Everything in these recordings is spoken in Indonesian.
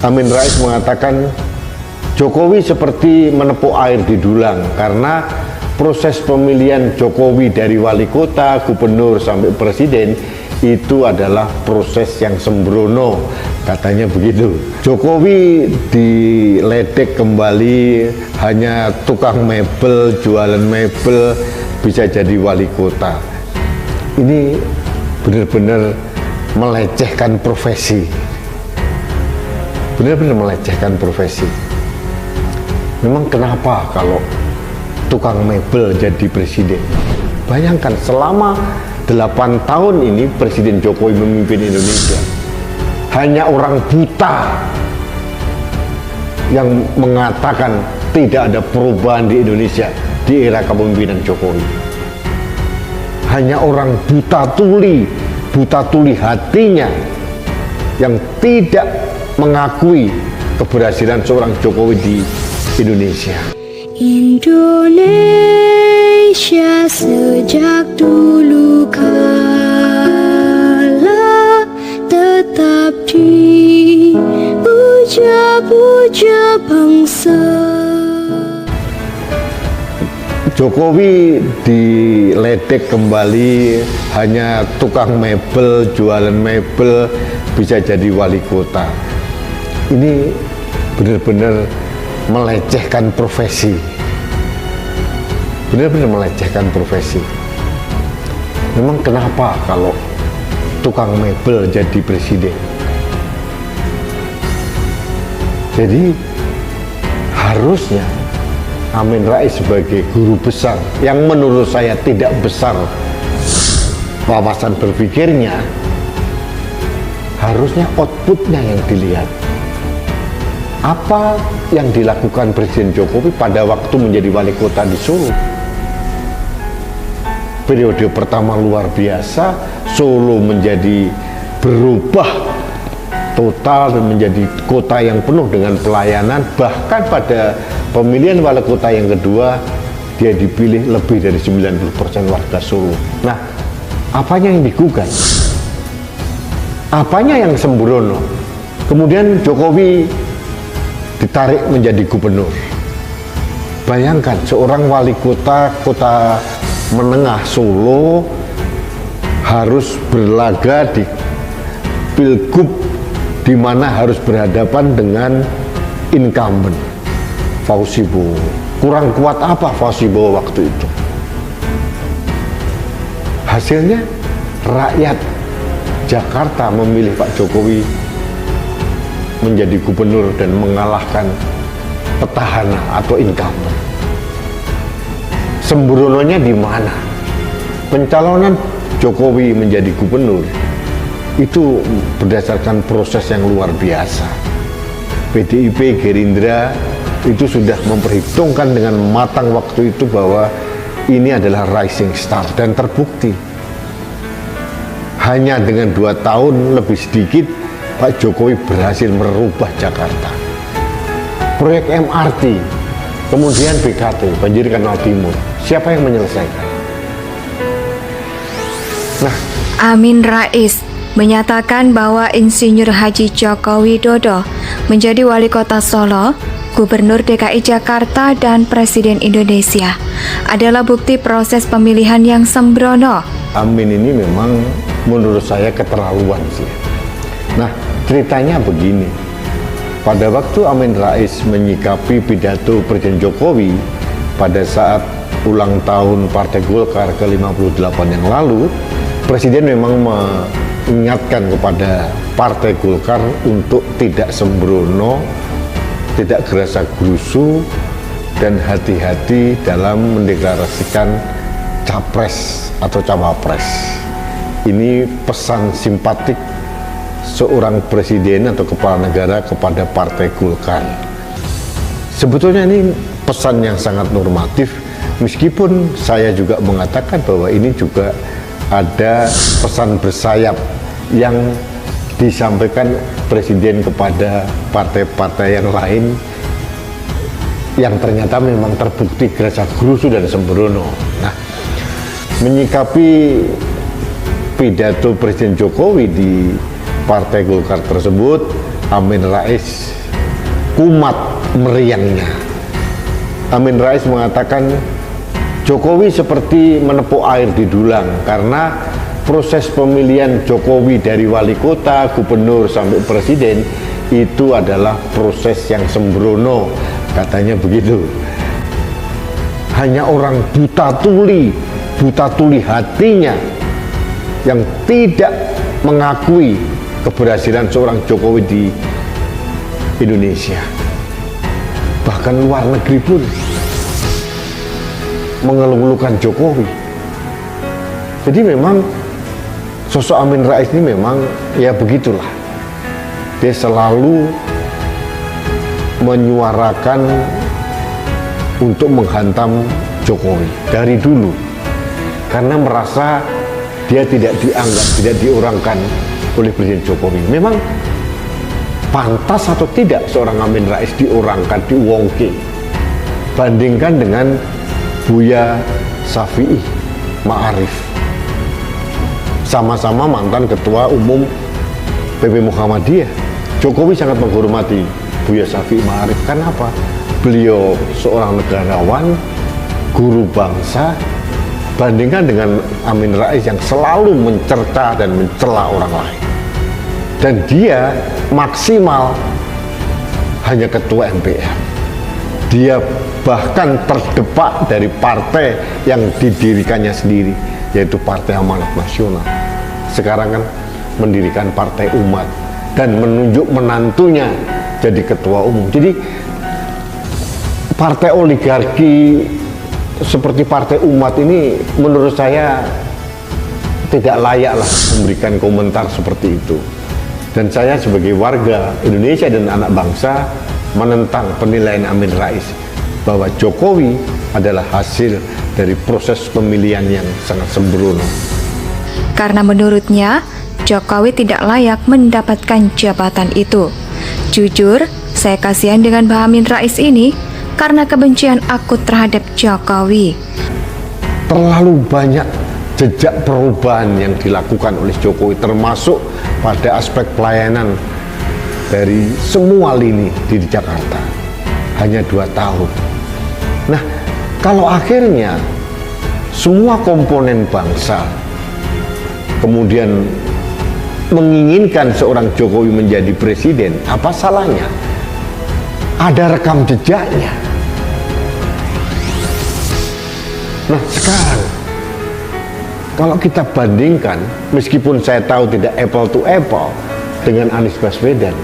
Amin Rais mengatakan Jokowi seperti menepuk air di dulang karena proses pemilihan Jokowi dari wali kota, gubernur sampai presiden itu adalah proses yang sembrono, katanya begitu. Jokowi diledek kembali, hanya tukang mebel, jualan mebel bisa jadi wali kota. Ini benar-benar melecehkan profesi. Benar-benar melecehkan profesi. Memang kenapa kalau tukang mebel jadi presiden? Bayangkan selama 8 tahun ini Presiden Jokowi memimpin Indonesia, hanya orang buta yang mengatakan tidak ada perubahan di Indonesia di era kepemimpinan Jokowi. Hanya orang buta tuli hatinya yang tidak mengakui keberhasilan seorang Jokowi di Indonesia. Indonesia sejak dulu kala tetap dipuja-puja bangsa. Jokowi diledek kembali, hanya tukang mebel, jualan mebel bisa jadi wali kota. Ini benar-benar melecehkan profesi. Benar-benar melecehkan profesi. Memang kenapa kalau tukang mebel jadi presiden? Jadi harusnya Amin Rais sebagai guru besar yang menurut saya tidak besar wawasan berpikirnya, harusnya outputnya yang dilihat. Apa yang dilakukan Presiden Jokowi pada waktu menjadi wali kota di Solo? Periode pertama luar biasa, Solo menjadi berubah total dan menjadi kota yang penuh dengan pelayanan. Bahkan pada pemilihan wali kota yang kedua, dia dipilih lebih dari 90% warga Solo. Nah, apanya yang digugat? Apanya yang sembrono? Kemudian Jokowi ditarik menjadi gubernur. Bayangkan seorang wali kota menengah Solo harus berlaga di pilgub di mana harus berhadapan dengan incumbent Fauzi Bowo. Kurang kuat apa Fauzi Bowo waktu itu? Hasilnya rakyat Jakarta memilih Pak Jokowi menjadi gubernur dan mengalahkan petahana atau incumbent. Sembrononya di mana? Pencalonan Jokowi menjadi gubernur itu berdasarkan proses yang luar biasa. PDIP, Gerindra itu sudah memperhitungkan dengan matang waktu itu bahwa ini adalah rising star, dan terbukti. Hanya dengan 2 tahun lebih sedikit Pak Jokowi berhasil merubah Jakarta. Proyek MRT, kemudian BKT, banjir kanal timur, siapa yang menyelesaikan? Nah, Amin Rais menyatakan bahwa Insinyur Haji Joko Widodo menjadi wali kota Solo, Gubernur DKI Jakarta, dan Presiden Indonesia adalah bukti proses pemilihan yang sembrono. Amin ini memang menurut saya keterlaluan sih. Nah, ceritanya begini. Pada waktu Amin Rais menyikapi pidato Presiden Jokowi pada saat ulang tahun Partai Golkar ke-58 yang lalu, Presiden memang mengingatkan kepada Partai Golkar untuk tidak sembrono, tidak gerasa gerusu, dan hati-hati dalam mendeklarasikan capres atau cawapres. Ini pesan simpatik seorang presiden atau kepala negara kepada Partai Golkar. Sebetulnya ini pesan yang sangat normatif, meskipun saya juga mengatakan bahwa ini juga ada pesan bersayap yang disampaikan presiden kepada partai-partai yang lain yang ternyata memang terbukti gerasa gerusu dan sembrono. Nah, menyikapi pidato Presiden Jokowi di Partai Golkar tersebut, Amin Rais kumat meriangnya. Amin Rais mengatakan Jokowi seperti menepuk air di dulang karena proses pemilihan Jokowi dari wali kota, gubernur sampai presiden itu adalah proses yang sembrono, katanya begitu. Hanya orang buta tuli hatinya yang tidak mengakui keberhasilan seorang Jokowi di Indonesia. Bahkan luar negeri pun mengeluh-elukan Jokowi. Jadi memang sosok Amin Rais ini memang ya begitulah. Dia selalu menyuarakan untuk menghantam Jokowi dari dulu. Karena merasa dia tidak dianggap, tidak diorangkan oleh Presiden Jokowi. Memang pantas atau tidak seorang Amin Rais diorangkan, diwongke. Bandingkan dengan Buya Syafi'i Ma'arif, sama-sama mantan ketua umum PP Muhammadiyah. Jokowi sangat menghormati Buya Syafi'i Ma'arif. Kenapa? Beliau seorang negarawan, guru bangsa. Bandingkan dengan Amin Rais yang selalu mencerca dan mencela orang lain. Dan dia maksimal hanya ketua MPR. Dia bahkan terdepak dari partai yang didirikannya sendiri, yaitu Partai Amanat Nasional. Sekarang kan mendirikan Partai Umat dan menunjuk menantunya jadi ketua umum. Jadi partai oligarki seperti Partai Umat ini menurut saya tidak layaklah memberikan komentar seperti itu. Dan saya sebagai warga Indonesia dan anak bangsa menentang penilaian Amin Rais bahwa Jokowi adalah hasil dari proses pemilihan yang sangat sembrono. Karena menurutnya Jokowi tidak layak mendapatkan jabatan itu. Jujur, saya kasihan dengan Mbah Amin Rais ini karena kebencian akut terhadap Jokowi. Terlalu banyak jejak perubahan yang dilakukan oleh Jokowi, termasuk pada aspek pelayanan dari semua lini di Jakarta. Hanya 2 tahun. Nah, kalau akhirnya semua komponen bangsa kemudian menginginkan seorang Jokowi menjadi presiden, apa salahnya? Ada rekam jejaknya. Nah, sekarang kalau kita bandingkan, meskipun saya tahu tidak apple to apple dengan Anies Baswedan,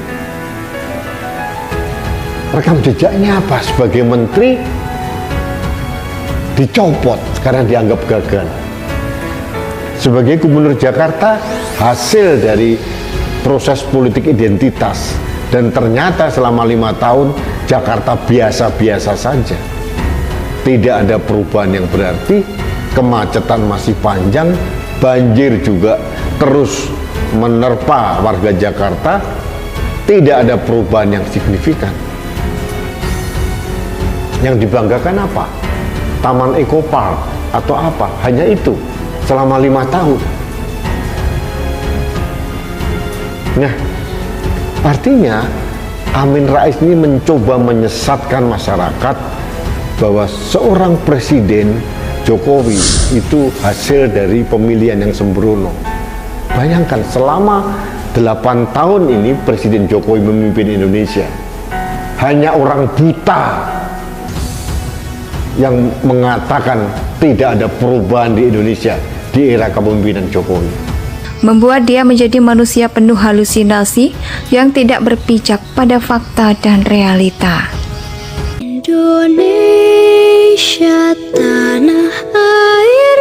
rekam jejaknya apa? Sebagai menteri dicopot karena dianggap gagal. Sebagai gubernur Jakarta, hasil dari proses politik identitas, dan ternyata selama 5 tahun Jakarta biasa-biasa saja. Tidak ada perubahan yang berarti, kemacetan masih panjang, banjir juga terus menerpa warga Jakarta, tidak ada perubahan yang signifikan. Yang dibanggakan apa? Taman Eco Park atau apa? Hanya itu selama 5 tahun. Nah, artinya Amin Rais ini mencoba menyesatkan masyarakat bahwa seorang presiden Jokowi itu hasil dari pemilihan yang sembrono. Bayangkan selama 8 tahun ini Presiden Jokowi memimpin Indonesia, hanya orang buta yang mengatakan tidak ada perubahan di Indonesia di era kepemimpinan Jokowi. Membuat dia menjadi manusia penuh halusinasi yang tidak berpijak pada fakta dan realita. Indonesia tanah air